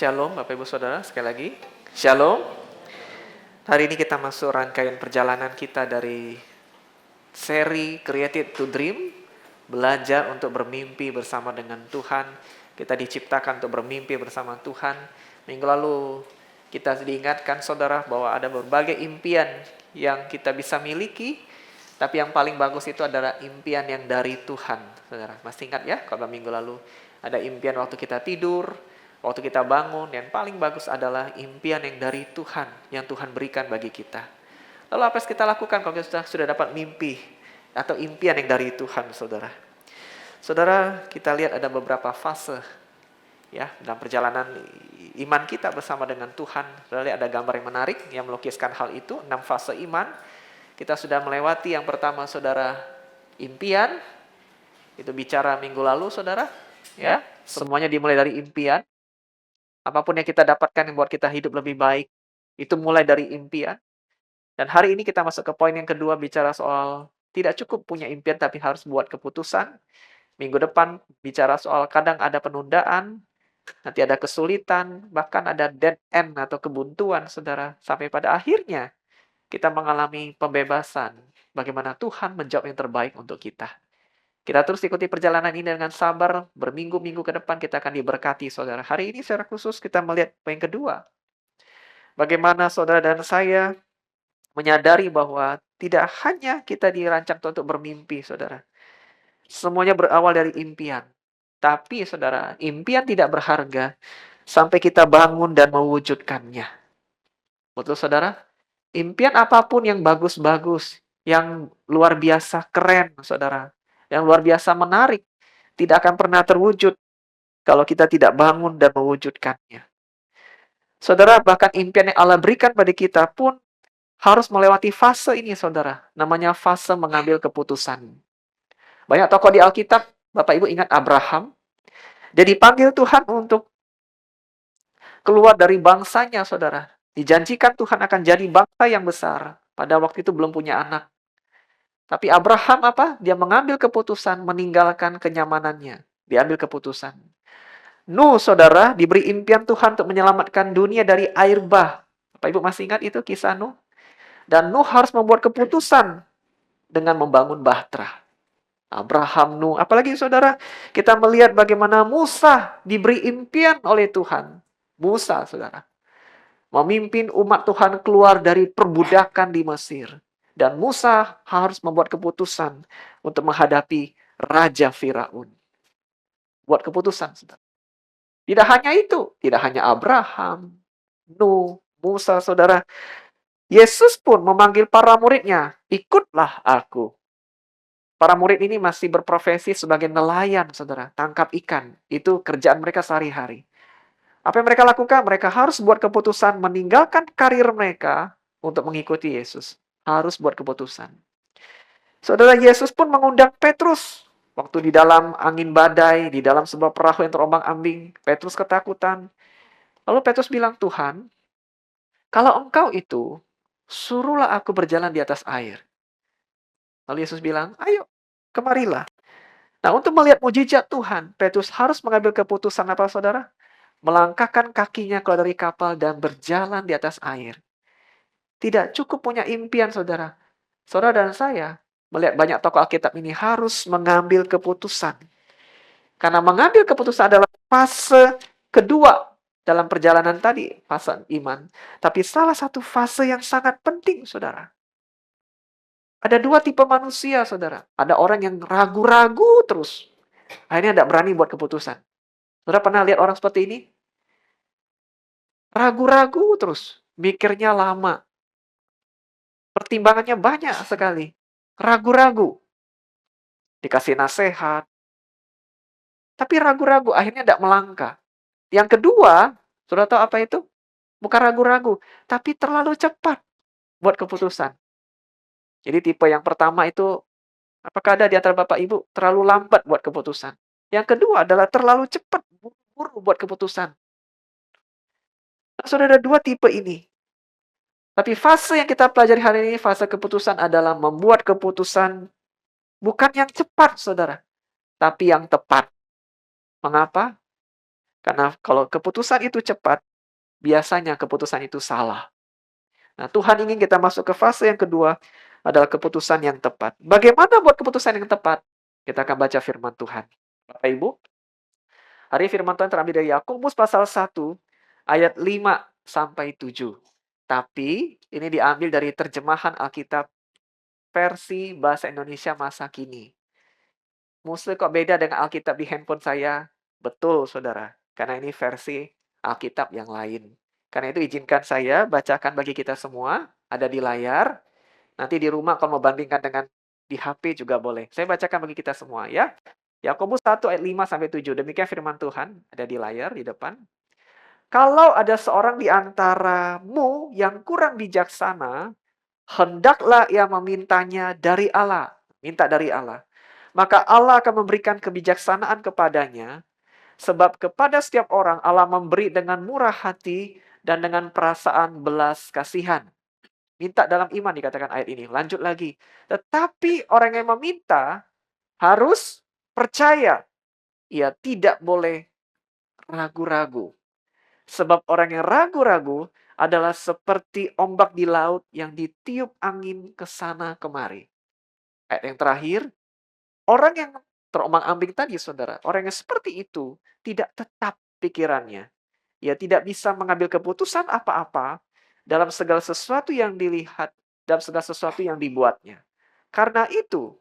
Shalom Bapak Ibu Saudara, sekali lagi. Shalom. Hari ini kita masuk rangkaian perjalanan kita dari seri Created to Dream, belajar untuk bermimpi bersama dengan Tuhan. Kita diciptakan untuk bermimpi bersama Tuhan. Minggu lalu kita diingatkan saudara bahwa ada berbagai impian yang kita bisa miliki, tapi yang paling bagus itu adalah impian yang dari Tuhan. Saudara, masih ingat ya kalau minggu lalu ada impian waktu kita tidur, waktu kita bangun, yang paling bagus adalah impian yang dari Tuhan, yang Tuhan berikan bagi kita. Lalu apa yang kita lakukan kalau kita sudah dapat mimpi atau impian yang dari Tuhan, saudara? Saudara, kita lihat ada beberapa fase ya dalam perjalanan iman kita bersama dengan Tuhan. Saudara lihat ada gambar yang menarik yang melukiskan hal itu, 6 fase iman. Kita sudah melewati yang pertama, saudara, impian. Itu bicara minggu lalu, saudara. Ya, semuanya dimulai dari impian. Apapun yang kita dapatkan yang buat kita hidup lebih baik, itu mulai dari impian. Dan hari ini kita masuk ke poin yang kedua, bicara soal tidak cukup punya impian tapi harus buat keputusan. Minggu depan bicara soal kadang ada penundaan, nanti ada kesulitan, bahkan ada dead end atau kebuntuan, saudara. Sampai pada akhirnya kita mengalami pembebasan. Bagaimana Tuhan menjawab yang terbaik untuk kita. Kita terus ikuti perjalanan ini dengan sabar, berminggu-minggu ke depan kita akan diberkati, saudara. Hari ini secara khusus kita melihat poin kedua. Bagaimana saudara dan saya menyadari bahwa tidak hanya kita dirancang untuk bermimpi, saudara. Semuanya berawal dari impian. Tapi, saudara, impian tidak berharga sampai kita bangun dan mewujudkannya. Betul, saudara? Impian apapun yang bagus-bagus, yang luar biasa keren, saudara, yang luar biasa menarik, tidak akan pernah terwujud kalau kita tidak bangun dan mewujudkannya. Saudara, bahkan impian yang Allah berikan pada kita pun harus melewati fase ini, saudara. Namanya fase mengambil keputusan. Banyak tokoh di Alkitab, Bapak Ibu ingat Abraham? Dia dipanggil Tuhan untuk keluar dari bangsanya, saudara. Dijanjikan Tuhan akan jadi bangsa yang besar. Pada waktu itu belum punya anak. Tapi Abraham apa? Dia mengambil keputusan meninggalkan kenyamanannya. Diambil keputusan. Nuh, saudara, diberi impian Tuhan untuk menyelamatkan dunia dari air bah. Bapak Ibu masih ingat itu kisah Nuh? Dan Nuh harus membuat keputusan dengan membangun bahtera. Abraham, Nuh, apalagi saudara, kita melihat bagaimana Musa diberi impian oleh Tuhan. Musa, saudara, memimpin umat Tuhan keluar dari perbudakan di Mesir. Dan Musa harus membuat keputusan untuk menghadapi Raja Firaun. Buat keputusan, saudara. Tidak hanya itu, tidak hanya Abraham, Nuh, Musa, saudara. Yesus pun memanggil para muridnya, ikutlah aku. Para murid ini masih berprofesi sebagai nelayan, saudara. Tangkap ikan, itu kerjaan mereka sehari-hari. Apa yang mereka lakukan? Mereka harus buat keputusan meninggalkan karir mereka untuk mengikuti Yesus. Harus buat keputusan. Saudara, Yesus pun mengundang Petrus. Waktu di dalam angin badai, di dalam sebuah perahu yang terombang-ambing, Petrus ketakutan. Lalu Petrus bilang, Tuhan, kalau engkau itu, suruhlah aku berjalan di atas air. Lalu Yesus bilang, ayo, kemarilah. Nah, untuk melihat mujizat Tuhan, Petrus harus mengambil keputusan apa, saudara? Melangkahkan kakinya keluar dari kapal dan berjalan di atas air. Tidak cukup punya impian, saudara. Saudara dan saya melihat banyak tokoh Alkitab ini harus mengambil keputusan. Karena mengambil keputusan adalah fase kedua dalam perjalanan tadi, fase iman. Tapi salah satu fase yang sangat penting, saudara. Ada 2 tipe manusia, saudara. Ada orang yang ragu-ragu terus. Akhirnya tidak berani buat keputusan. Saudara pernah lihat orang seperti ini? Ragu-ragu terus. Mikirnya lama. Pertimbangannya banyak sekali. Ragu-ragu. Dikasih nasihat. Tapi ragu-ragu, akhirnya tidak melangkah. Yang kedua, saudara tahu apa itu? Bukan ragu-ragu, tapi terlalu cepat buat keputusan. Jadi tipe yang pertama itu, apakah ada di antara Bapak Ibu terlalu lambat buat keputusan? Yang kedua adalah terlalu cepat, buru-buru buat keputusan. Nah, saudara, ada 2 tipe ini. Tapi fase yang kita pelajari hari ini, fase keputusan adalah membuat keputusan bukan yang cepat, saudara, tapi yang tepat. Mengapa? Karena kalau keputusan itu cepat, biasanya keputusan itu salah. Nah, Tuhan ingin kita masuk ke fase yang kedua, adalah keputusan yang tepat. Bagaimana buat keputusan yang tepat? Kita akan baca firman Tuhan. Bapak Ibu, hari ini firman Tuhan terambil dari Yakobus pasal 1 ayat 5 sampai 7. Tapi ini diambil dari terjemahan Alkitab versi bahasa Indonesia masa kini. Mustahil kok beda dengan Alkitab di handphone saya? Betul, Saudara. Karena ini versi Alkitab yang lain. Karena itu izinkan saya bacakan bagi kita semua, ada di layar. Nanti di rumah kalau mau bandingkan dengan di HP juga boleh. Saya bacakan bagi kita semua ya. Yakobus 1 ayat 5 sampai 7. Demikian firman Tuhan, ada di layar di depan. Kalau ada seorang di antaramu yang kurang bijaksana, hendaklah ia memintanya dari Allah. Minta dari Allah. Maka Allah akan memberikan kebijaksanaan kepadanya, sebab kepada setiap orang Allah memberi dengan murah hati dan dengan perasaan belas kasihan. Minta dalam iman dikatakan ayat ini. Lanjut lagi. Tetapi orang yang meminta harus percaya. Ia tidak boleh ragu-ragu. Sebab orang yang ragu-ragu adalah seperti ombak di laut yang ditiup angin ke sana kemari. Ayat yang terakhir, orang yang terombang-ambing tadi, saudara, orang yang seperti itu tidak tetap pikirannya. Ia tidak bisa mengambil keputusan apa-apa dalam segala sesuatu yang dilihat, dalam segala sesuatu yang dibuatnya. Karena itu,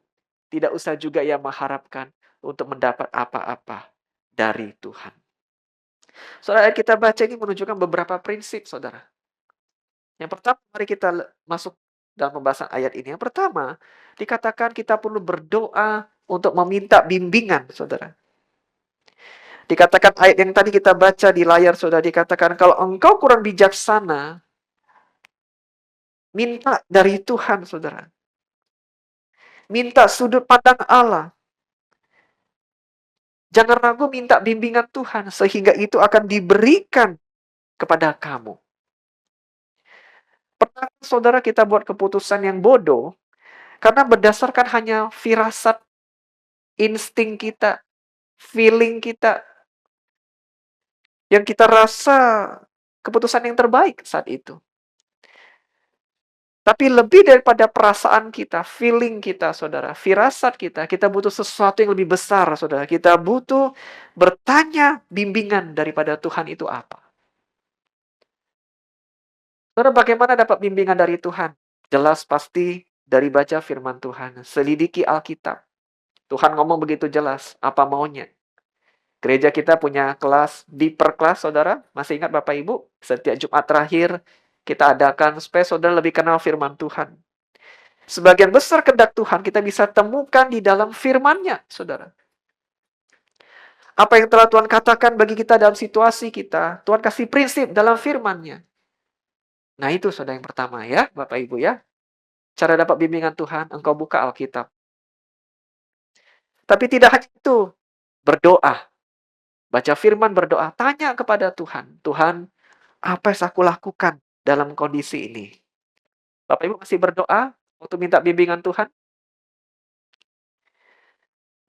tidak usah juga ia mengharapkan untuk mendapat apa-apa dari Tuhan. Saudara, ayat kita baca ini menunjukkan beberapa prinsip, saudara. Yang pertama, mari kita masuk dalam pembahasan ayat ini. Yang pertama, dikatakan kita perlu berdoa untuk meminta bimbingan, saudara. Dikatakan ayat yang tadi kita baca di layar, saudara, dikatakan kalau engkau kurang bijaksana, minta dari Tuhan, saudara. Minta sudut pandang Allah. Jangan ragu minta bimbingan Tuhan, sehingga itu akan diberikan kepada kamu. Pernah saudara kita buat keputusan yang bodoh, karena berdasarkan hanya firasat, insting kita, feeling kita, yang kita rasa keputusan yang terbaik saat itu. Tapi lebih daripada perasaan kita, feeling kita, saudara, firasat kita butuh sesuatu yang lebih besar, saudara. Kita butuh bertanya bimbingan daripada Tuhan itu apa. Saudara, bagaimana dapat bimbingan dari Tuhan? Jelas pasti dari baca firman Tuhan. Selidiki Alkitab. Tuhan ngomong begitu jelas apa maunya. Gereja kita punya kelas, deeper class, saudara. Masih ingat Bapak Ibu? Setiap Jumat terakhir, kita adakan supaya saudara lebih kenal firman Tuhan. Sebagian besar kehendak Tuhan kita bisa temukan di dalam firman-Nya, saudara. Apa yang telah Tuhan katakan bagi kita dalam situasi kita, Tuhan kasih prinsip dalam firman-Nya. Nah itu saudara yang pertama ya, Bapak Ibu ya. Cara dapat bimbingan Tuhan, engkau buka Alkitab. Tapi tidak hanya itu, berdoa. Baca firman, berdoa, tanya kepada Tuhan. Tuhan, apa yang aku lakukan dalam kondisi ini? Bapak Ibu masih berdoa untuk minta bimbingan Tuhan?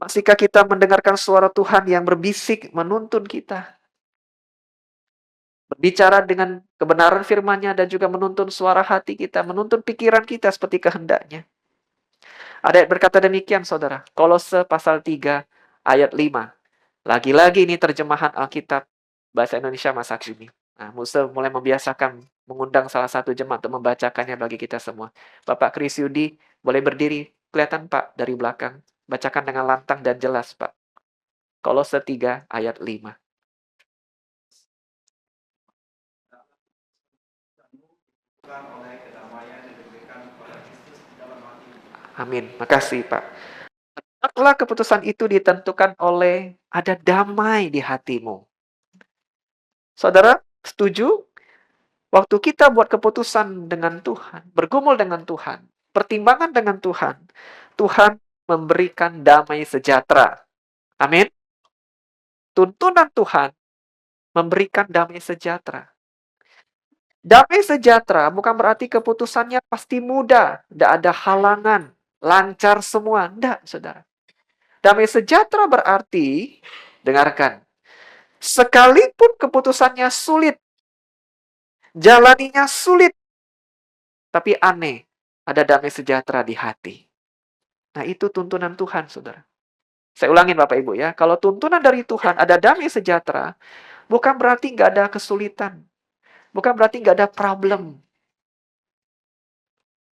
Masihkah kita mendengarkan suara Tuhan yang berbisik menuntun kita? Berbicara dengan kebenaran firman-Nya dan juga menuntun suara hati kita, menuntun pikiran kita seperti kehendak-Nya. Ada yang berkata demikian, saudara. Kolose pasal 3 ayat 5. Lagi-lagi ini terjemahan Alkitab bahasa Indonesia masa kini. Nah, Musa mulai membiasakan mengundang salah satu jemaat untuk membacakannya bagi kita semua. Bapak Kris Yudi, boleh berdiri. Kelihatan Pak dari belakang. Bacakan dengan lantang dan jelas Pak. Kolose 3 ayat 5. Amin. Makasih Pak. Hendaklah keputusan itu ditentukan oleh ada damai di hatimu. Saudara, setuju? Waktu kita buat keputusan dengan Tuhan, bergumul dengan Tuhan, pertimbangan dengan Tuhan, Tuhan memberikan damai sejahtera. Amin. Tuntunan Tuhan memberikan damai sejahtera. Damai sejahtera bukan berarti keputusannya pasti mudah, tidak ada halangan, lancar semua. Tidak, saudara. Damai sejahtera berarti, dengarkan, Sekalipun keputusannya sulit, jalaninya sulit, tapi aneh, ada damai sejahtera di hati. Nah, itu tuntunan Tuhan, saudara. Saya ulangin Bapak Ibu ya, kalau tuntunan dari Tuhan ada damai sejahtera, bukan berarti nggak ada kesulitan. Bukan berarti nggak ada problem.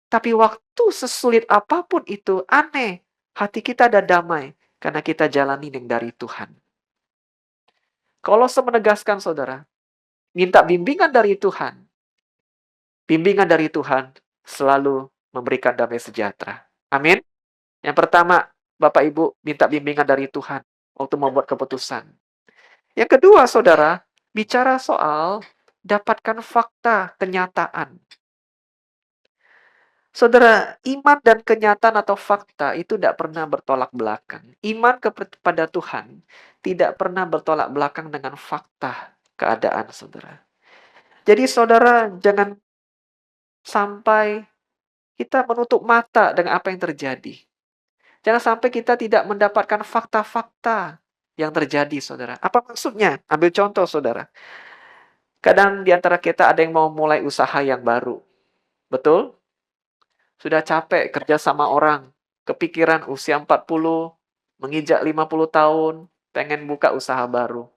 Tapi waktu sesulit apapun itu, aneh. Hati kita ada damai, karena kita jalani yang dari Tuhan. Kalau menegaskan saudara, minta bimbingan dari Tuhan. Bimbingan dari Tuhan selalu memberikan damai sejahtera. Amin. Yang pertama, Bapak Ibu minta bimbingan dari Tuhan waktu membuat keputusan. Yang kedua, saudara, bicara soal dapatkan fakta, kenyataan. Saudara, iman dan kenyataan atau fakta itu tidak pernah bertolak belakang. Iman kepada Tuhan tidak pernah bertolak belakang dengan fakta keadaan, saudara. Jadi, saudara, jangan sampai kita menutup mata dengan apa yang terjadi. Jangan sampai kita tidak mendapatkan fakta-fakta yang terjadi, saudara. Apa maksudnya? Ambil contoh, saudara. Kadang di antara kita ada yang mau mulai usaha yang baru. Betul? Sudah capek kerja sama orang. Kepikiran usia 40, menginjak 50 tahun, pengen buka usaha baru.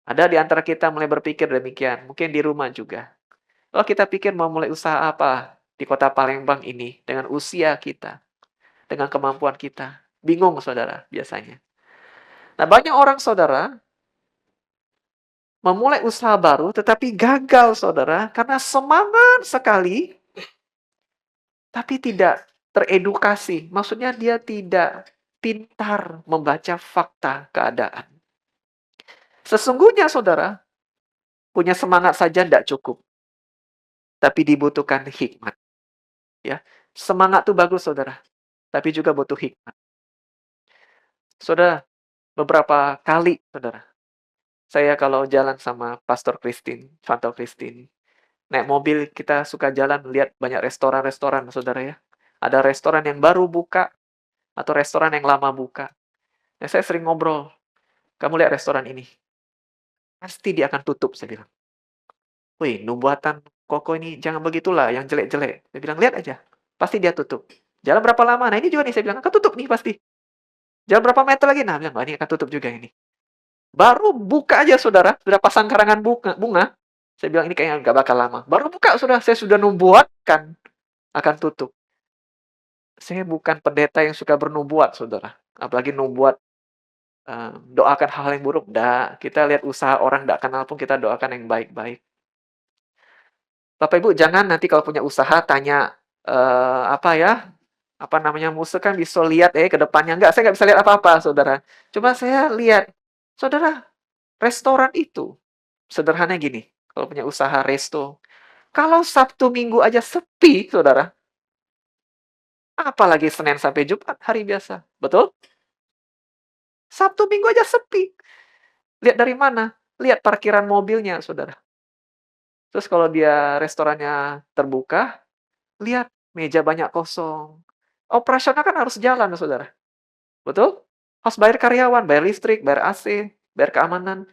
Ada di antara kita mulai berpikir demikian. Mungkin di rumah juga. Kalau kita pikir mau mulai usaha apa di kota Palembang ini dengan usia kita, dengan kemampuan kita. Bingung, saudara, biasanya. Nah, banyak orang, saudara, memulai usaha baru tetapi gagal, saudara, karena semangat sekali tapi tidak teredukasi. Maksudnya dia tidak pintar membaca fakta keadaan. Sesungguhnya, saudara, punya semangat saja tidak cukup. Tapi dibutuhkan hikmat. Ya, semangat itu bagus, saudara. Tapi juga butuh hikmat. Saudara, beberapa kali, saudara, saya kalau jalan sama Pastor Christine, Fanto Christine, naik mobil kita suka jalan lihat banyak restoran-restoran, saudara ya. Ada restoran yang baru buka, atau restoran yang lama buka. Nah, saya sering ngobrol, kamu lihat restoran ini, pasti dia akan tutup, saya bilang. Wih, nubuatan Koko ini jangan begitulah, yang jelek-jelek. Saya bilang, lihat aja, pasti dia tutup. Jalan berapa lama? Nah, ini juga nih, saya bilang, akan tutup nih pasti. Jalan berapa meter lagi? Nah, bilang, ini akan tutup juga ini. Baru buka aja, saudara, sudah pasang karangan bunga. Saya bilang, ini kayaknya nggak bakal lama. Baru buka, saya sudah nubuatkan akan tutup. Saya bukan pendeta yang suka bernubuat, saudara. Apalagi nubuat doakan hal yang buruk. Nggak. Kita lihat usaha orang nggak kenal pun kita doakan yang baik-baik. Bapak Ibu, jangan nanti kalau punya usaha tanya, apa namanya, musuh kan bisa lihat ke depannya. Enggak, saya nggak bisa lihat apa-apa, saudara. Cuma saya lihat, saudara, restoran itu, sederhana gini, kalau punya usaha resto, kalau Sabtu Minggu aja sepi, saudara, apalagi Senin sampai Jumat, hari biasa. Betul? Sabtu Minggu aja sepi. Lihat dari mana? Lihat parkiran mobilnya, saudara. Terus kalau dia restorannya terbuka, lihat meja banyak kosong. Operasional kan harus jalan, saudara. Betul? Harus bayar karyawan, bayar listrik, bayar AC, bayar keamanan.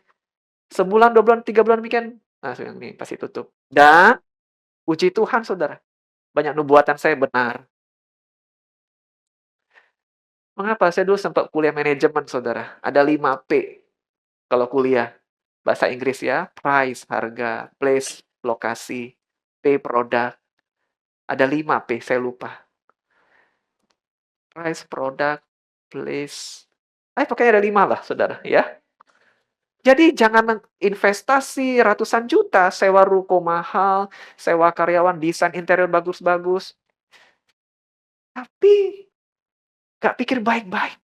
Sebulan, 2 bulan, 3 bulan weekend. Nah, ini pasti tutup. Dan puji Tuhan, saudara. Banyak nubuatan saya benar. Mengapa? Saya dulu sempat kuliah manajemen, saudara. Ada 5P kalau kuliah. Bahasa Inggris ya. Price, harga. Place, lokasi. P, produk. Ada 5P, saya lupa. Price, product, place. Pokoknya ada 5 lah, saudara. Ya. Jadi jangan investasi ratusan juta, sewa ruko mahal, sewa karyawan, desain interior bagus-bagus. Tapi nggak pikir baik-baik.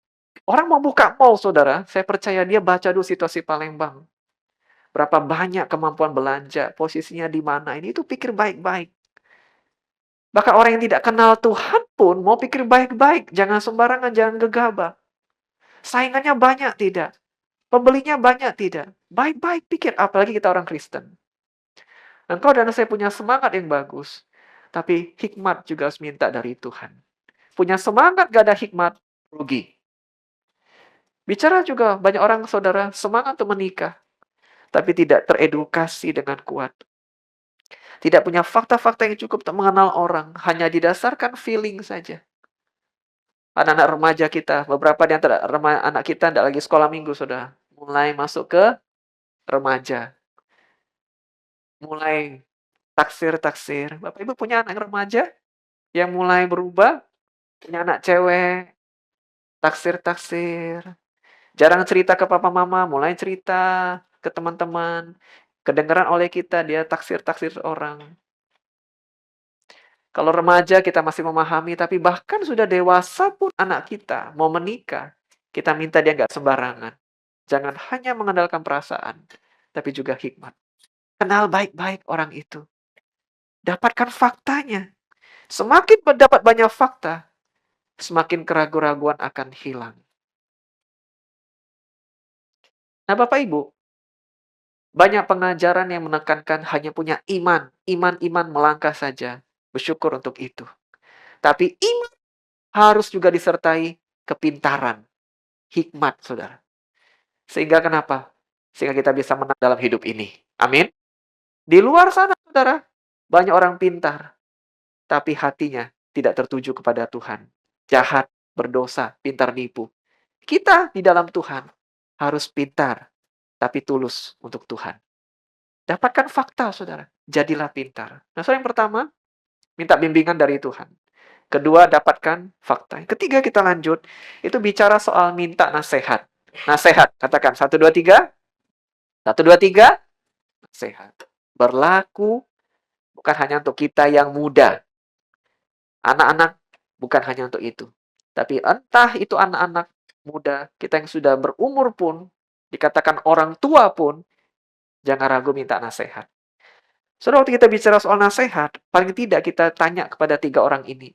Orang mau buka mall, saudara. Saya percaya dia baca dulu situasi Palembang. Berapa banyak kemampuan belanja, posisinya di mana. Ini itu pikir baik-baik. Bahkan orang yang tidak kenal Tuhan pun mau pikir baik-baik. Jangan sembarangan, jangan gegabah. Saingannya banyak, tidak. Pembelinya banyak, tidak. Baik-baik pikir, apalagi kita orang Kristen. Engkau dan saya punya semangat yang bagus. Tapi hikmat juga harus minta dari Tuhan. Punya semangat, gak ada hikmat, rugi. Bicara juga banyak orang saudara semangat untuk menikah, tapi tidak teredukasi dengan kuat. Tidak punya fakta-fakta yang cukup untuk mengenal orang, hanya didasarkan feeling saja. Anak-anak remaja kita, beberapa di antara anak kita tidak lagi sekolah minggu, sudah mulai masuk ke remaja, mulai taksir-taksir. Bapak Ibu punya anak remaja yang mulai berubah, punya anak cewek, taksir-taksir, jarang cerita ke papa mama, mulai cerita ke teman-teman, kedengaran oleh kita dia taksir-taksir orang. Kalau remaja kita masih memahami, tapi bahkan sudah dewasa pun anak kita mau menikah, kita minta dia nggak sembarangan. Jangan hanya mengandalkan perasaan, tapi juga hikmat. Kenal baik-baik orang itu. Dapatkan faktanya. Semakin mendapat banyak fakta, semakin keraguan-raguan akan hilang. Nah, Bapak Ibu, banyak pengajaran yang menekankan hanya punya iman. Iman-iman melangkah saja. Bersyukur untuk itu. Tapi iman harus juga disertai kepintaran, hikmat, saudara. Sehingga kenapa? Sehingga kita bisa menang dalam hidup ini. Amin. Di luar sana, saudara, banyak orang pintar, tapi hatinya tidak tertuju kepada Tuhan. Jahat, berdosa, pintar nipu. Kita di dalam Tuhan harus pintar, tapi tulus untuk Tuhan. Dapatkan fakta, saudara. Jadilah pintar. Nah, soal yang pertama, minta bimbingan dari Tuhan. Kedua, dapatkan fakta. Yang ketiga, kita lanjut. Itu bicara soal minta nasihat. Nasihat. Katakan, satu, dua, tiga. Satu, dua, tiga. Nasihat. Berlaku bukan hanya untuk kita yang muda. Anak-anak bukan hanya untuk itu. Tapi entah itu anak-anak muda, kita yang sudah berumur pun, dikatakan orang tua pun, jangan ragu minta nasihat. Saudara, waktu kita bicara soal nasihat, paling tidak kita tanya kepada tiga orang ini.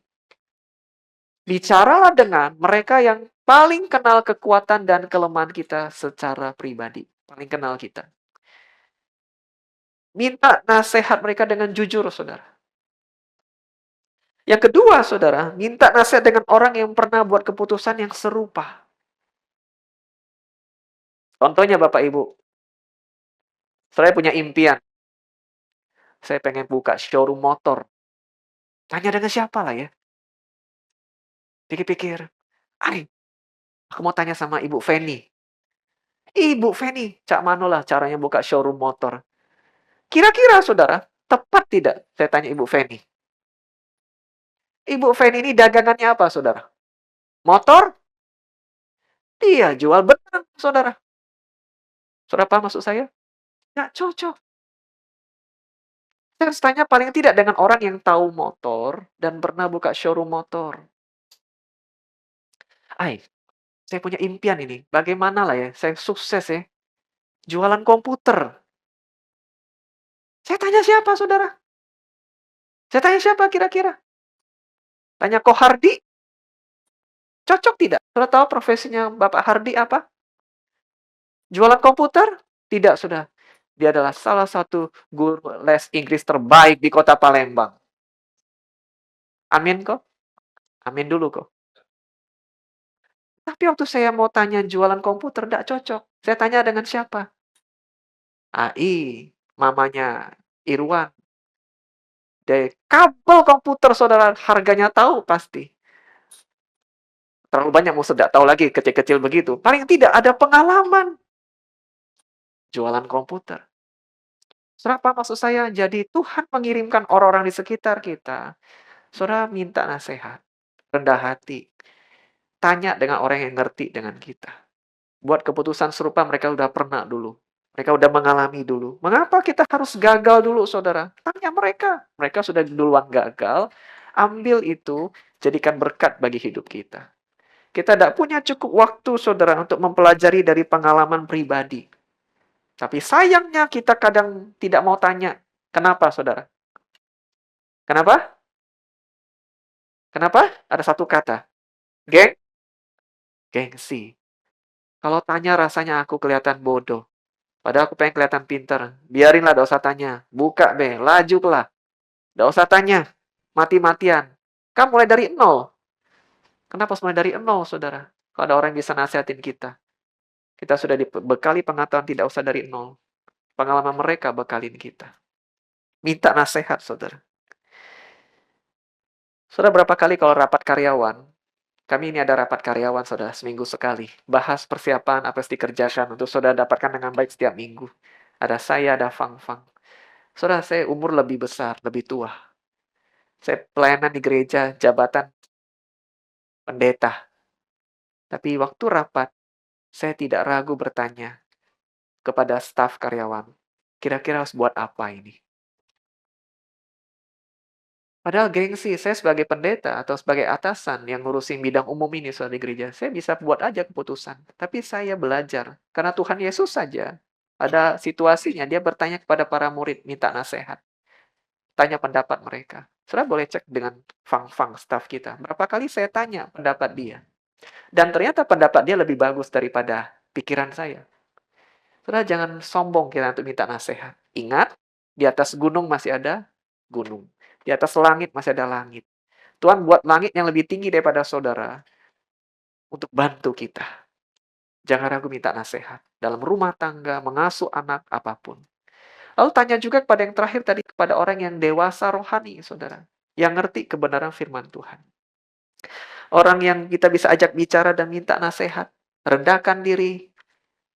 Bicaralah dengan mereka yang paling kenal kekuatan dan kelemahan kita secara pribadi. Paling kenal kita. Minta nasihat mereka dengan jujur, saudara. Yang kedua, saudara, minta nasihat dengan orang yang pernah buat keputusan yang serupa. Contohnya Bapak Ibu, saya punya impian. Saya pengen buka showroom motor. Tanya dengan siapa lah ya? Pikir-pikir, aku mau tanya sama Ibu Feni. Ibu Feni, Cak Mano lah caranya buka showroom motor. Kira-kira, saudara, tepat tidak? Saya tanya Ibu Feni. Ibu Feni ini dagangannya apa, saudara? Motor? Iya, jual benang, saudara. Saudara paham maksud saya? Nggak cocok. Saya harus tanya paling tidak dengan orang yang tahu motor dan pernah buka showroom motor. Saya punya impian ini. Bagaimana lah ya, saya sukses ya. Jualan komputer. Saya tanya siapa, saudara? Saya tanya siapa kira-kira? Tanya Ko Hardi? Cocok tidak? Saudara tahu profesinya Bapak Hardi apa? Jualan komputer? Tidak, sudah. Dia adalah salah satu guru les Inggris terbaik di kota Palembang. Amin kok? Amin dulu kok. Tapi waktu saya mau tanya jualan komputer, tidak cocok. Saya tanya dengan siapa? AI, mamanya Irwan. Dari kabel komputer, saudara, harganya tahu pasti. Terlalu banyak mau tidak tahu lagi, kecil-kecil begitu. Paling tidak ada pengalaman. Jualan komputer. Saudara, apa maksud saya? Jadi Tuhan mengirimkan orang-orang di sekitar kita. Saudara minta nasihat. Rendah hati. Tanya dengan orang yang ngerti dengan kita. Buat keputusan serupa mereka udah pernah dulu. Mereka udah mengalami dulu. Mengapa kita harus gagal dulu, saudara? Tanya mereka. Mereka sudah duluan gagal. Ambil itu, jadikan berkat bagi hidup kita. Kita tidak punya cukup waktu, saudara, untuk mempelajari dari pengalaman pribadi. Tapi sayangnya kita kadang tidak mau tanya. Kenapa, saudara? Kenapa? Kenapa? Ada satu kata. Gengsi. Kalau tanya rasanya aku kelihatan bodoh. Padahal aku pengen kelihatan pintar. Biarinlah, tidak usah tanya. Buka, laju lah. Tidak usah tanya. Mati-matian. Kan mulai dari nol. Kenapa harus mulai dari nol, saudara? Kalau ada orang yang bisa nasihatin kita. Kita sudah dibekali pengetahuan tidak usah dari nol. Pengalaman mereka bekalin kita. Minta nasihat, saudara. Saudara, berapa kali kalau rapat karyawan, kami ini ada rapat karyawan, saudara, seminggu sekali. Bahas persiapan apa yang dikerjakan untuk saudara dapatkan dengan baik setiap minggu. Ada saya, ada Fang-Fang. Saudara, saya umur lebih besar, lebih tua. Saya pelayanan di gereja, jabatan pendeta. Tapi waktu rapat, saya tidak ragu bertanya kepada staf karyawan, kira-kira harus buat apa ini? Padahal gengsi, saya sebagai pendeta atau sebagai atasan yang ngurusin bidang umum ini soal di gereja, saya bisa buat aja keputusan. Tapi saya belajar, karena Tuhan Yesus saja. Ada situasinya, dia bertanya kepada para murid, minta nasihat. Tanya pendapat mereka. Saudara boleh cek dengan Fang-Fang, staf kita. Berapa kali saya tanya pendapat dia. Dan ternyata pendapat dia lebih bagus daripada pikiran saya. Saudara jangan sombong kita untuk minta nasihat. Ingat, di atas gunung masih ada gunung. Di atas langit masih ada langit. Tuhan buat langit yang lebih tinggi daripada saudara untuk bantu kita. Jangan ragu minta nasihat. Dalam rumah tangga, mengasuh anak, apapun. Lalu tanya juga kepada yang terakhir tadi, kepada orang yang dewasa rohani, saudara. Yang ngerti kebenaran firman Tuhan. Orang yang kita bisa ajak bicara dan minta nasihat. Rendahkan diri.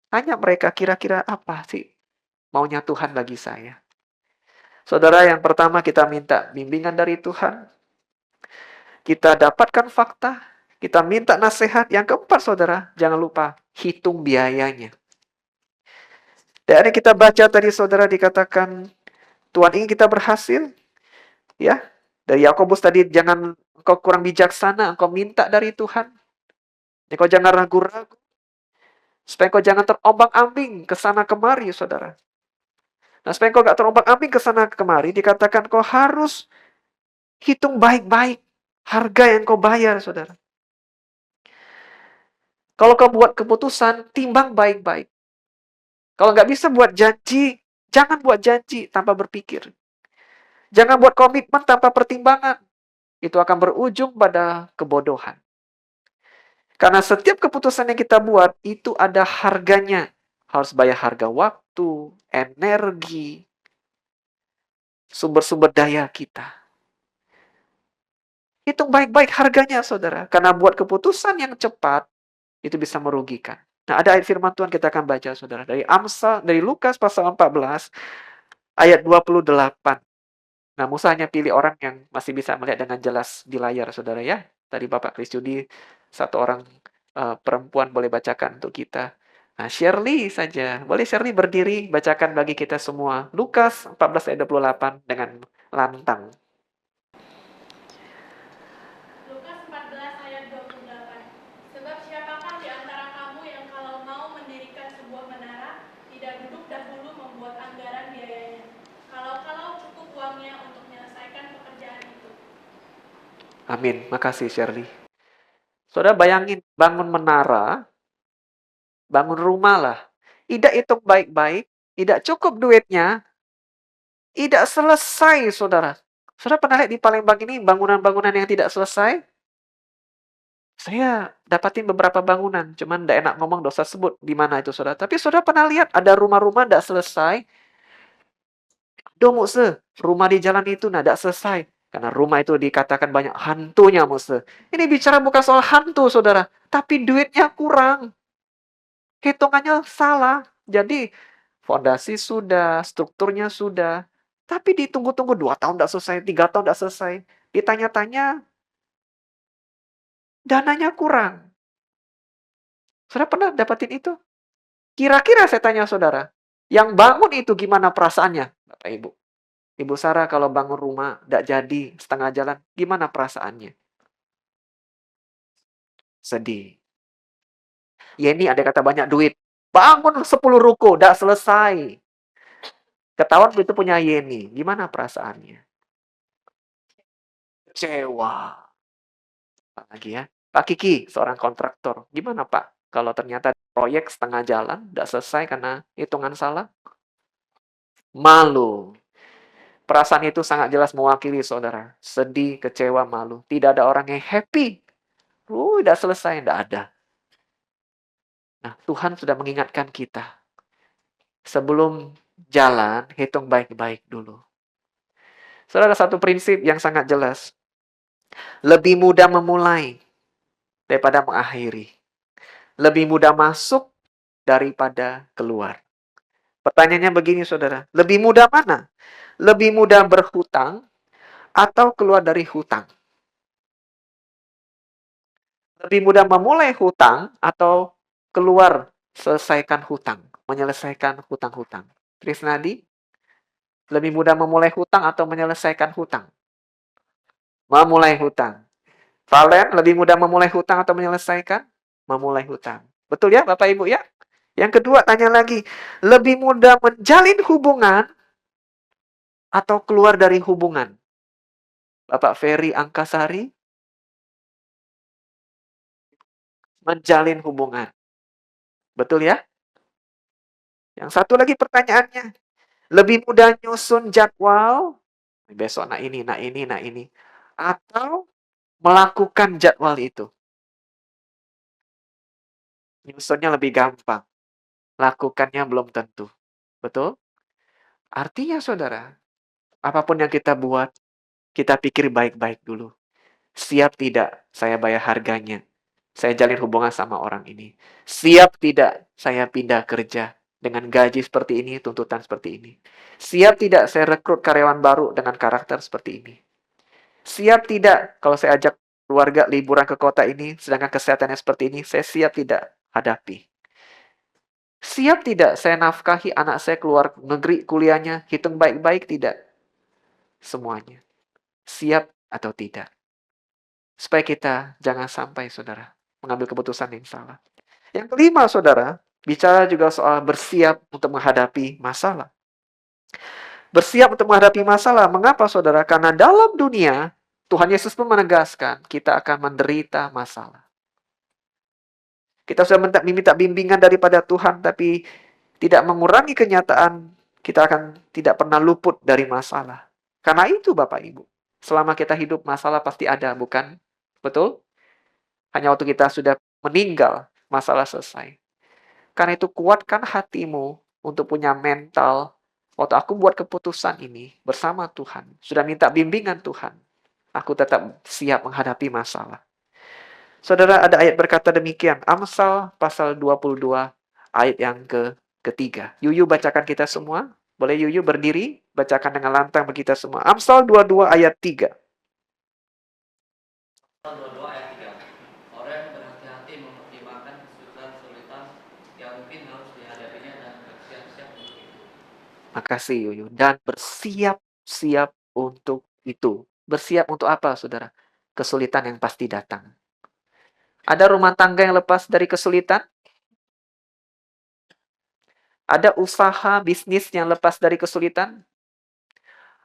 Tanya mereka kira-kira apa sih maunya Tuhan bagi saya. Saudara, yang pertama kita minta bimbingan dari Tuhan. Kita dapatkan fakta, kita minta nasihat. Yang keempat, saudara, jangan lupa hitung biayanya. Dan yang kita baca tadi, saudara, dikatakan Tuhan ingin kita berhasil. Ya, dari Yakobus tadi, jangan engkau kurang bijaksana, engkau minta dari Tuhan. Engkau jangan ragu-ragu. Supaya engkau jangan terombang-ambing ke sana kemari, saudara. Nah, supaya engkau gak terombang-ambing ke sana kemari, dikatakan kau harus hitung baik-baik harga yang kau bayar, saudara. Kalau kau buat keputusan, timbang baik-baik. Kalau nggak bisa buat janji, jangan buat janji tanpa berpikir. Jangan buat komitmen tanpa pertimbangan. Itu akan berujung pada kebodohan. Karena setiap keputusan yang kita buat, itu ada harganya. Harus bayar harga waktu, energi, sumber-sumber daya kita. Hitung baik-baik harganya, saudara. Karena buat keputusan yang cepat, itu bisa merugikan. Nah, ada ayat firman Tuhan kita akan baca, saudara. Dari Lukas pasal 14, ayat 28. Nah, Musa hanya pilih orang yang masih bisa melihat dengan jelas di layar, saudara ya. Tadi Bapak Kris Judi, satu orang perempuan boleh bacakan untuk kita. Nah, Shirley saja. Boleh Shirley berdiri, bacakan bagi kita semua. Lukas 14 ayat 28 dengan lantang. Lukas 14 ayat 28. Sebab siapakah di antara kamu yang kalau mau mendirikan sebuah menara, tidak duduk dahulu membuat anggaran biayanya. Kalau cukup uangnya untuk menyelesaikan pekerjaan itu. Amin. Makasih Shirley. Saudara bayangin bangun menara, bangun rumah lah. Tidak hitung baik-baik, tidak cukup duitnya, tidak selesai, saudara. Saudara pernah lihat di Palembang ini bangunan-bangunan yang tidak selesai? Saya dapatin beberapa bangunan, cuman tidak enak ngomong dosa sebut di mana itu, saudara. Tapi saudara pernah lihat ada rumah-rumah tidak selesai? Muse, rumah di jalan itu tidak selesai. Karena rumah itu dikatakan banyak hantunya, Muse. Ini bicara bukan soal hantu, saudara. Tapi duitnya kurang. Hitungannya salah. Jadi, fondasi sudah, strukturnya sudah. Tapi ditunggu-tunggu 2 tahun tidak selesai, 3 tahun tidak selesai. Ditanya-tanya, dananya kurang. Saudara pernah dapatin itu? Kira-kira saya tanya saudara, yang bangun itu gimana perasaannya? Bapak Ibu. Ibu Sarah kalau bangun rumah, tidak jadi, setengah jalan, gimana perasaannya? Sedih. Yeni ada kata banyak duit. Bangun 10 ruko, tidak selesai. Ketahuan itu punya Yeni. Gimana perasaannya? Kecewa. Lagi ya. Pak Kiki, seorang kontraktor. Gimana Pak? Kalau ternyata proyek setengah jalan, tidak selesai karena hitungan salah? Malu. Perasaan itu sangat jelas mewakili saudara. Sedih, kecewa, malu. Tidak ada orang yang happy. Tidak selesai, tidak ada. Nah, Tuhan sudah mengingatkan kita. Sebelum jalan, hitung baik-baik dulu. Saudara, ada satu prinsip yang sangat jelas. Lebih mudah memulai daripada mengakhiri. Lebih mudah masuk daripada keluar. Pertanyaannya begini, saudara. Lebih mudah mana? Lebih mudah berhutang atau keluar dari hutang? Lebih mudah memulai hutang atau keluar selesaikan hutang, menyelesaikan hutang-hutang. Trisnadi, lebih mudah memulai hutang atau menyelesaikan hutang? Memulai hutang. Valen, lebih mudah memulai hutang atau menyelesaikan? Memulai hutang. Betul ya, Bapak Ibu ya? Yang kedua, tanya lagi. Lebih mudah menjalin hubungan atau keluar dari hubungan? Bapak Ferry Angkasari, menjalin hubungan. Betul ya? Yang satu lagi pertanyaannya. Lebih mudah nyusun jadwal, besok nak ini, nak ini, nak ini. Atau melakukan jadwal itu. Nyusunnya lebih gampang. Lakukannya belum tentu. Betul? Artinya saudara, apapun yang kita buat, kita pikir baik-baik dulu. Siap tidak saya bayar harganya? Saya jalin hubungan sama orang ini. Siap tidak saya pindah kerja dengan gaji seperti ini, tuntutan seperti ini? Siap tidak saya rekrut karyawan baru dengan karakter seperti ini? Siap tidak kalau saya ajak keluarga liburan ke kota ini, sedangkan kesehatannya seperti ini, saya siap tidak hadapi? Siap tidak saya nafkahi anak saya keluar negeri kuliahnya, hitung baik-baik tidak? Semuanya. Siap atau tidak? Supaya kita jangan sampai, saudara, mengambil keputusan yang salah. Yang kelima, saudara, bicara juga soal bersiap untuk menghadapi masalah. Bersiap untuk menghadapi masalah. Mengapa, saudara? Karena dalam dunia, Tuhan Yesus pun menegaskan kita akan menderita masalah. Kita sudah meminta bimbingan daripada Tuhan, tapi tidak mengurangi kenyataan kita akan tidak pernah luput dari masalah. Karena itu, Bapak Ibu, selama kita hidup masalah pasti ada, bukan? Betul? Hanya waktu kita sudah meninggal, masalah selesai. Karena itu kuatkan hatimu untuk punya mental. Waktu aku buat keputusan ini bersama Tuhan, sudah minta bimbingan Tuhan, aku tetap siap menghadapi masalah. Saudara, ada ayat berkata demikian, Amsal pasal 22 ayat yang ketiga. Yuyu bacakan kita semua. Boleh Yuyu berdiri, bacakan dengan lantang bagi kita semua. Amsal 22 ayat 3. Pasal 22 ayat 3. Orang yang berhati-hati mempertimbangkan kesulitan-kesulitan yang mungkin harus dihadapinya dan bersiap-siap untuk itu. Makasih Yuyu. Dan bersiap-siap untuk itu. Bersiap untuk apa, saudara? Kesulitan yang pasti datang. Ada rumah tangga yang lepas dari kesulitan? Ada usaha bisnis yang lepas dari kesulitan?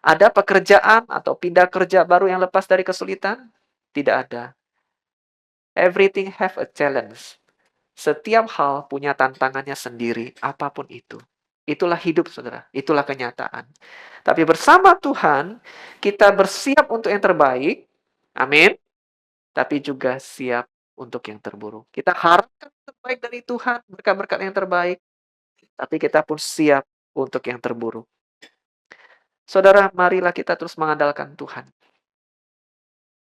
Ada pekerjaan atau pindah kerja baru yang lepas dari kesulitan? Tidak ada. Everything have a challenge. Setiap hal punya tantangannya sendiri, apapun itu. Itulah hidup, saudara. Itulah kenyataan. Tapi bersama Tuhan, kita bersiap untuk yang terbaik. Amin. Tapi juga siap untuk yang terburuk. Kita harapkan yang terbaik dari Tuhan, berkat-berkat yang terbaik. Tapi kita pun siap untuk yang terburuk. Saudara, marilah kita terus mengandalkan Tuhan.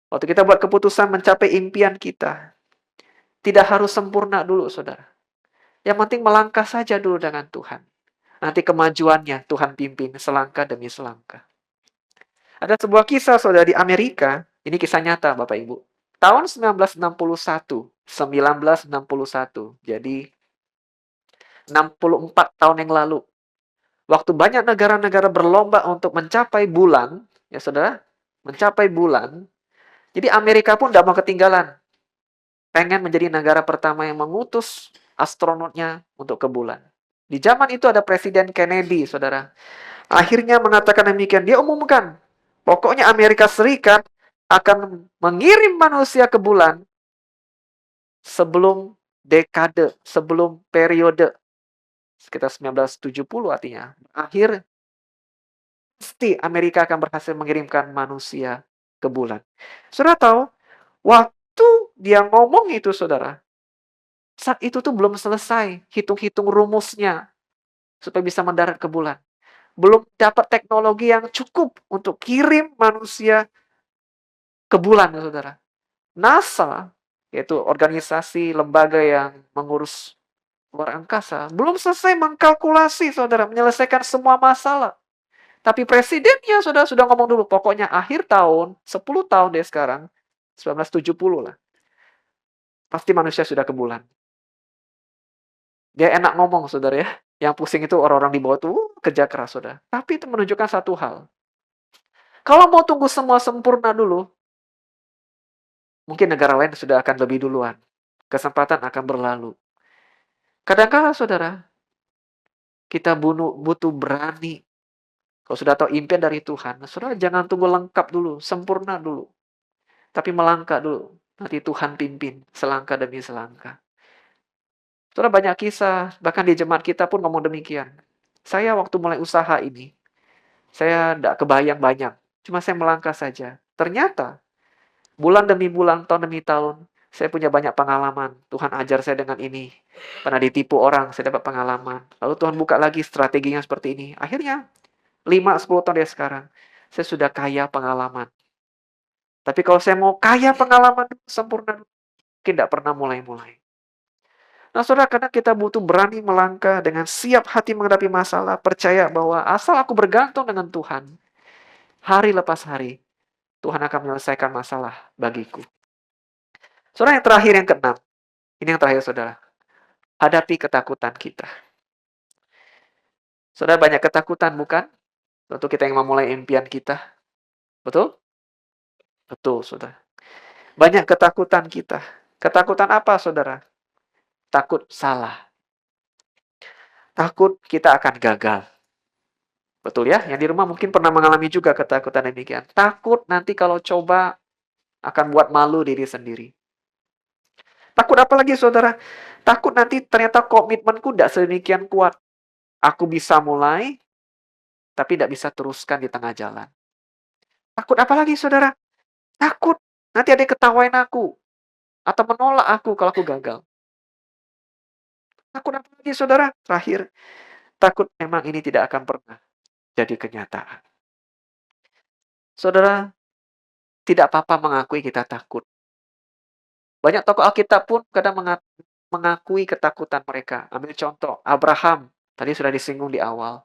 Waktu kita buat keputusan mencapai impian kita, tidak harus sempurna dulu, saudara. Yang penting melangkah saja dulu dengan Tuhan. Nanti kemajuannya Tuhan pimpin selangkah demi selangkah. Ada sebuah kisah, saudara, di Amerika. Ini kisah nyata, Bapak Ibu. Tahun 1961. 1961. Jadi, 64 tahun yang lalu. Waktu banyak negara-negara berlomba untuk mencapai bulan, ya saudara, mencapai bulan. Jadi Amerika pun tidak mau ketinggalan. Pengen menjadi negara pertama yang mengutus astronotnya untuk ke bulan. Di zaman itu ada Presiden Kennedy, saudara. Akhirnya mengatakan demikian. Dia umumkan, pokoknya Amerika Serikat akan mengirim manusia ke bulan sebelum dekade, sebelum periode sekitar 1970 artinya. Akhir pasti Amerika akan berhasil mengirimkan manusia ke bulan. Saudara tahu, waktu dia ngomong itu, saudara, Saat itu tuh belum selesai hitung-hitung rumusnya supaya bisa mendarat ke bulan. Belum dapat teknologi yang cukup untuk kirim manusia ke bulan ya saudara. NASA, yaitu organisasi lembaga yang mengurus luar angkasa, belum selesai mengkalkulasi saudara, menyelesaikan semua masalah. Tapi presidennya sudah ngomong dulu, pokoknya akhir tahun, 10 tahun deh sekarang, 1970 lah, pasti manusia sudah ke bulan. Dia enak ngomong saudara ya, yang pusing itu orang-orang di bawah tuh kerja keras saudara. Tapi itu menunjukkan satu hal, kalau mau tunggu semua sempurna dulu, mungkin negara lain sudah akan lebih duluan. Kesempatan akan berlalu. Kadang-kala saudara, kita butuh berani. Kalau sudah tahu impian dari Tuhan, saudara jangan tunggu lengkap dulu, sempurna dulu. Tapi melangkah dulu. Nanti Tuhan pimpin selangkah demi selangkah. Saudara banyak kisah, bahkan di jemaat kita pun ngomong demikian. Saya waktu mulai usaha ini, saya tidak kebayang banyak. Cuma saya melangkah saja. Ternyata, bulan demi bulan, tahun demi tahun, saya punya banyak pengalaman. Tuhan ajar saya dengan ini. Pernah ditipu orang, saya dapat pengalaman. Lalu Tuhan buka lagi strateginya seperti ini. Akhirnya, 5-10 tahun dari sekarang, saya sudah kaya pengalaman. Tapi kalau saya mau kaya pengalaman sempurna, mungkin tidak pernah mulai-mulai. Nah, saudara, karena kita butuh berani melangkah dengan siap hati menghadapi masalah, percaya bahwa asal aku bergantung dengan Tuhan, hari lepas hari, Tuhan akan menyelesaikan masalah bagiku. Saudara, yang terakhir, yang keenam. Ini yang terakhir, saudara. Hadapi ketakutan kita. Saudara, banyak ketakutan, bukan? Tentu kita yang memulai impian kita. Betul? Betul, saudara. Banyak ketakutan kita. Ketakutan apa, saudara? Takut salah. Takut kita akan gagal. Betul ya? Yang di rumah mungkin pernah mengalami juga ketakutan demikian. Takut nanti kalau coba akan buat malu diri sendiri. Takut apa lagi, saudara? Takut nanti ternyata komitmenku tidak sedemikian kuat. Aku bisa mulai, tapi tidak bisa teruskan di tengah jalan. Takut apa lagi, saudara? Takut nanti ada yang ketawain aku. Atau menolak aku kalau aku gagal. Takut apa lagi, saudara? Terakhir, takut memang ini tidak akan pernah jadi kenyataan. Saudara, tidak apa-apa mengakui kita takut. Banyak tokoh Alkitab pun kadang mengakui ketakutan mereka. Ambil contoh, Abraham. Tadi sudah disinggung di awal.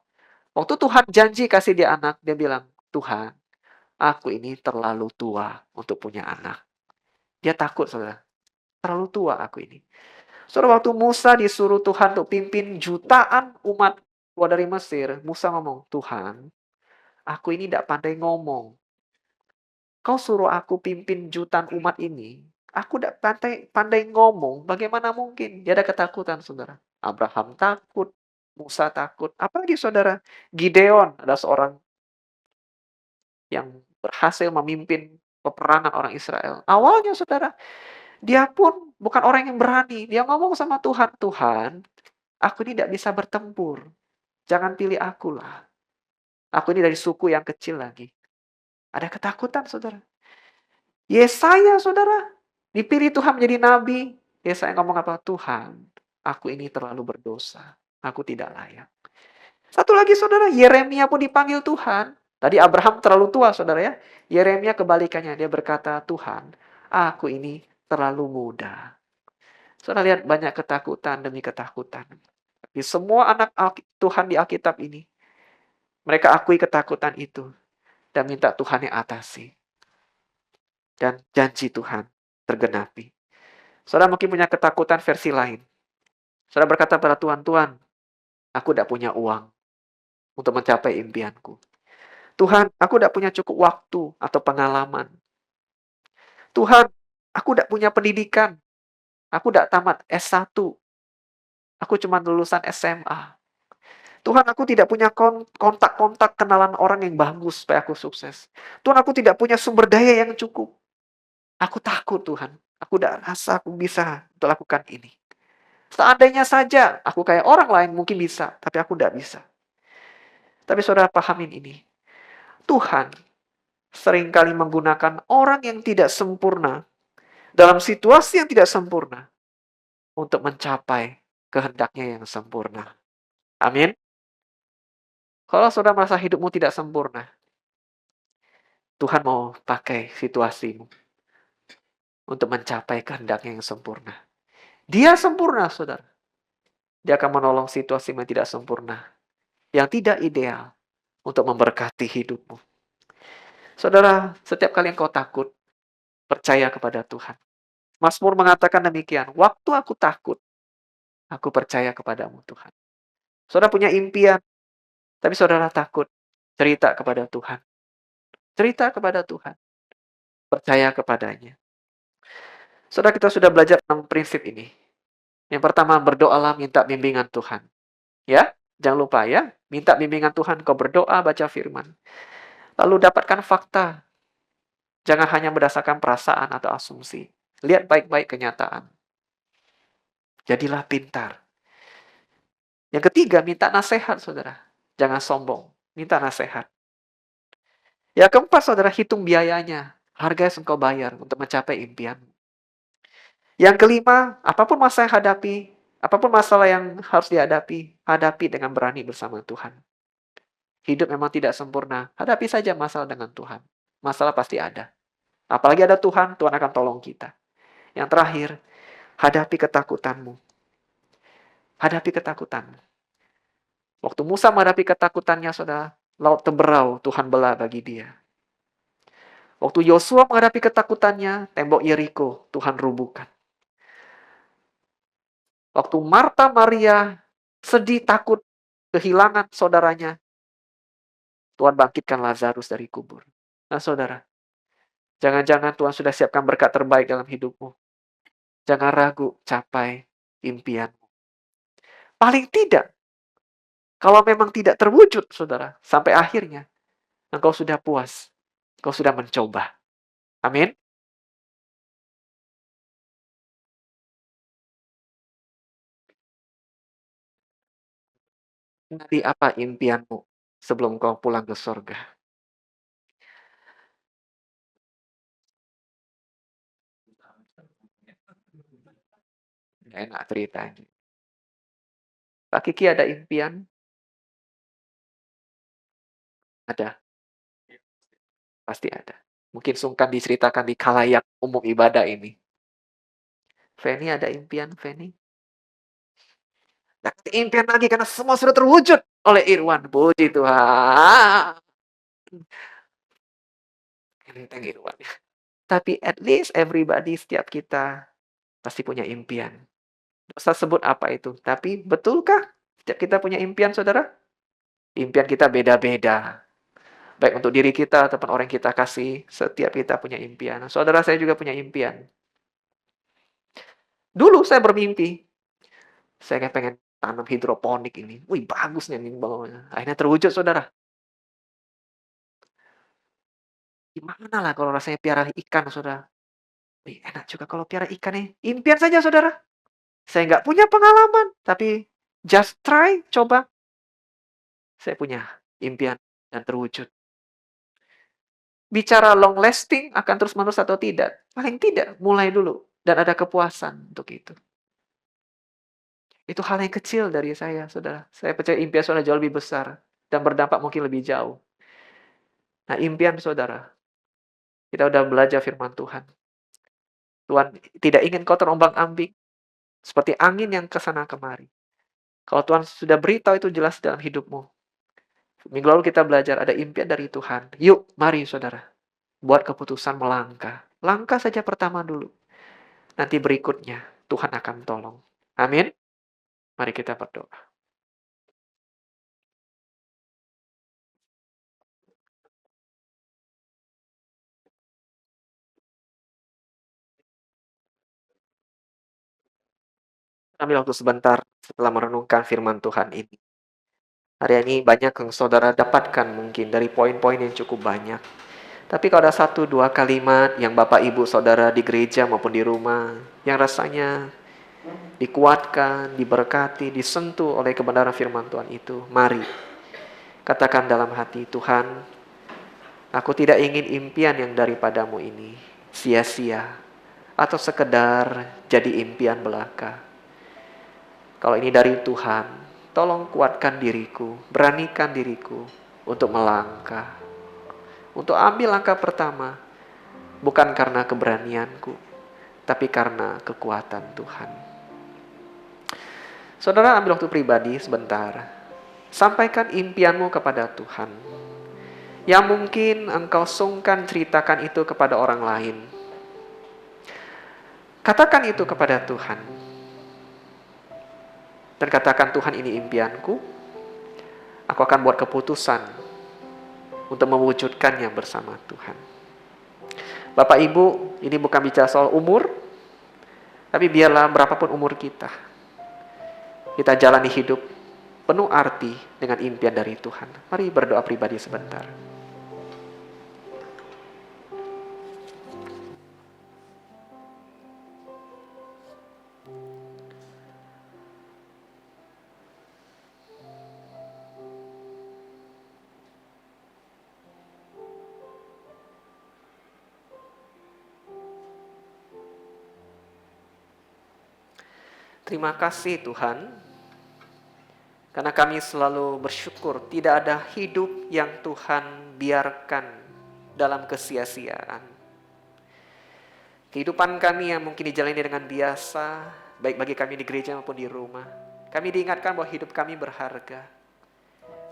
Waktu Tuhan janji kasih dia anak, dia bilang, Tuhan, aku ini terlalu tua untuk punya anak. Dia takut, saudara. Terlalu tua aku ini. Saudara, waktu Musa disuruh Tuhan untuk pimpin jutaan umat keluar dari Mesir, Musa ngomong, Tuhan, aku ini tidak pandai ngomong. Kau suruh aku pimpin jutaan umat ini, aku tidak pandai ngomong, bagaimana mungkin? Dia ada ketakutan, saudara. Abraham takut, Musa takut. Apalagi, saudara, Gideon ada seorang yang berhasil memimpin peperangan orang Israel. Awalnya, saudara, dia pun bukan orang yang berani. Dia ngomong sama Tuhan, Tuhan, aku ini tidak bisa bertempur. Jangan pilih aku lah. Aku ini dari suku yang kecil lagi. Ada ketakutan, saudara. Yesaya, saudara, dipilih Tuhan menjadi nabi. Yesaya ngomong apa? Tuhan, aku ini terlalu berdosa. Aku tidak layak. Satu lagi, saudara, Yeremia pun dipanggil Tuhan. Tadi Abraham terlalu tua, saudara ya. Yeremia kebalikannya. Dia berkata, Tuhan, aku ini terlalu muda. Saudara lihat banyak ketakutan demi ketakutan. Di semua anak Tuhan di Alkitab ini, mereka akui ketakutan itu dan minta Tuhan yang atasi. Dan janji Tuhan tergenapi. Saudara mungkin punya ketakutan versi lain. Saudara berkata pada Tuhan, Tuhan, aku tidak punya uang untuk mencapai impianku. Tuhan, aku tidak punya cukup waktu atau pengalaman. Tuhan, aku tidak punya pendidikan. Aku tidak tamat S1. Aku cuma lulusan SMA. Tuhan, aku tidak punya kontak-kontak kenalan orang yang bagus supaya aku sukses. Tuhan, aku tidak punya sumber daya yang cukup. Aku takut, Tuhan. Aku tidak rasa aku bisa untuk lakukan ini. Seandainya saja aku kayak orang lain mungkin bisa, tapi aku tidak bisa. Tapi saudara pahamin ini. Tuhan seringkali menggunakan orang yang tidak sempurna dalam situasi yang tidak sempurna untuk mencapai kehendaknya yang sempurna. Amin. Kalau saudara merasa hidupmu tidak sempurna, Tuhan mau pakai situasimu untuk mencapai kehendaknya yang sempurna. Dia sempurna, saudara. Dia akan menolong situasi yang tidak sempurna, yang tidak ideal untuk memberkati hidupmu. Saudara, setiap kali engkau takut, percaya kepada Tuhan. Mazmur mengatakan demikian, waktu aku takut, aku percaya kepadamu Tuhan. Saudara punya impian, tapi saudara takut, cerita kepada Tuhan. Cerita kepada Tuhan. Percaya kepadanya. Saudara, kita sudah belajar tentang prinsip ini. Yang pertama, berdoalah minta bimbingan Tuhan. Ya, jangan lupa ya, minta bimbingan Tuhan, kau berdoa, baca firman. Lalu dapatkan fakta. Jangan hanya berdasarkan perasaan atau asumsi. Lihat baik-baik kenyataan. Jadilah pintar. Yang ketiga, minta nasihat, saudara. Jangan sombong, minta nasihat. Yang keempat, saudara, hitung biayanya. Harga yang engkau bayar untuk mencapai impian. Yang kelima, apapun masalah yang hadapi, apapun masalah yang harus dihadapi, hadapi dengan berani bersama Tuhan. Hidup memang tidak sempurna, hadapi saja masalah dengan Tuhan. Masalah pasti ada. Apalagi ada Tuhan, Tuhan akan tolong kita. Yang terakhir, hadapi ketakutanmu. Hadapi ketakutanmu. Waktu Musa menghadapi ketakutannya, saudara, laut Teberau Tuhan belah bagi dia. Waktu Yosua menghadapi ketakutannya, tembok Yeriko Tuhan rubuhkan. Waktu Marta Maria sedih, takut, kehilangan saudaranya, Tuhan bangkitkan Lazarus dari kubur. Nah, saudara, jangan-jangan Tuhan sudah siapkan berkat terbaik dalam hidupmu. Jangan ragu, capai impianmu. Paling tidak, kalau memang tidak terwujud, saudara, sampai akhirnya, engkau sudah puas. Engkau sudah mencoba. Amin. Nanti apa impianmu sebelum kau pulang ke surga? Enak ceritanya. Pak Kiki ada impian? Ada, pasti ada. Mungkin sungkan diceritakan di khalayak umum ibadah ini. Feni ada impian, Feni? Nah, impian lagi karena semua sudah terwujud oleh Irwan. Puji Tuhan. Enteng Irwan. Tapi at least everybody, setiap kita pasti punya impian. Tidak usah sebut apa itu. Tapi betulkah setiap kita punya impian, saudara? Impian kita beda-beda. Baik untuk diri kita ataupun orang yang kita kasih, setiap kita punya impian. Saudara, saya juga punya impian. Dulu saya bermimpi, saya kayak pengen tanam hidroponik ini. Wih, bagus nih ini bawahnya. Akhirnya terwujud, saudara. Gimana lah kalau rasanya piara ikan, saudara? Wih, enak juga kalau piara ikan nih. Impian saja, saudara. Saya nggak punya pengalaman, tapi just try, coba. Saya punya impian dan terwujud. Bicara long lasting akan terus-menerus atau tidak? Paling tidak, mulai dulu. Dan ada kepuasan untuk itu. Itu hal yang kecil dari saya, saudara. Saya percaya impian saudara jauh lebih besar. Dan berdampak mungkin lebih jauh. Nah, impian saudara. Kita udah belajar firman Tuhan. Tuhan tidak ingin kau terombang-ambing. Seperti angin yang kesana kemari. Kalau Tuhan sudah beritahu itu jelas dalam hidupmu. Minggu lalu kita belajar ada impian dari Tuhan. Yuk, mari saudara. Buat keputusan melangkah. Langkah saja pertama dulu. Nanti berikutnya Tuhan akan tolong. Amin. Mari kita berdoa. Ambil waktu sebentar setelah merenungkan firman Tuhan ini. Hari ini banyak yang saudara dapatkan mungkin dari poin-poin yang cukup banyak. Tapi kalau ada 1-2 kalimat yang Bapak Ibu saudara di gereja maupun di rumah, yang rasanya dikuatkan, diberkati, disentuh oleh kebenaran firman Tuhan itu, mari katakan dalam hati, Tuhan, aku tidak ingin impian yang daripadamu ini sia-sia atau sekedar jadi impian belaka. Kalau ini dari Tuhan, tolong kuatkan diriku, beranikan diriku untuk melangkah, untuk ambil langkah pertama, bukan karena keberanianku, tapi karena kekuatan Tuhan. Saudara, ambil waktu pribadi sebentar. Sampaikan impianmu kepada Tuhan. Yang mungkin engkau sungkan ceritakan itu kepada orang lain. Katakan itu kepada Tuhan. Dan katakan, Tuhan, ini impianku. Aku akan buat keputusan untuk mewujudkannya bersama Tuhan. Bapak Ibu, ini bukan bicara soal umur, tapi biarlah berapapun umur kita jalani hidup penuh arti dengan impian dari Tuhan. Mari berdoa pribadi sebentar. Terima kasih Tuhan, karena kami selalu bersyukur tidak ada hidup yang Tuhan biarkan dalam kesia-siaan. Kehidupan kami yang mungkin dijalani dengan biasa, baik bagi kami di gereja maupun di rumah, kami diingatkan bahwa hidup kami berharga.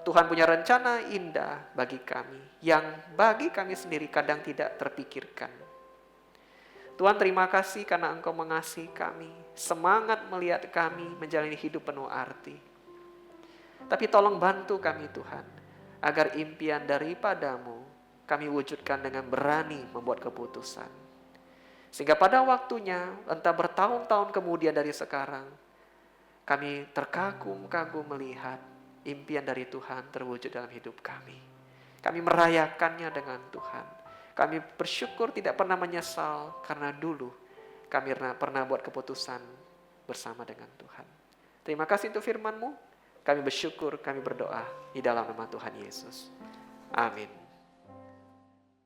Tuhan punya rencana indah bagi kami, yang bagi kami sendiri kadang tidak terpikirkan. Tuhan, terima kasih karena Engkau mengasihi kami, semangat melihat kami menjalani hidup penuh arti. Tapi tolong bantu kami Tuhan, agar impian daripadamu kami wujudkan dengan berani membuat keputusan. Sehingga pada waktunya, entah bertahun-tahun kemudian dari sekarang, kami terkagum-kagum melihat impian dari Tuhan terwujud dalam hidup kami. Kami merayakannya dengan Tuhan. Kami bersyukur tidak pernah menyesal karena dulu kami pernah buat keputusan bersama dengan Tuhan. Terima kasih untuk firman-Mu. Kami bersyukur, kami berdoa di dalam nama Tuhan Yesus. Amin.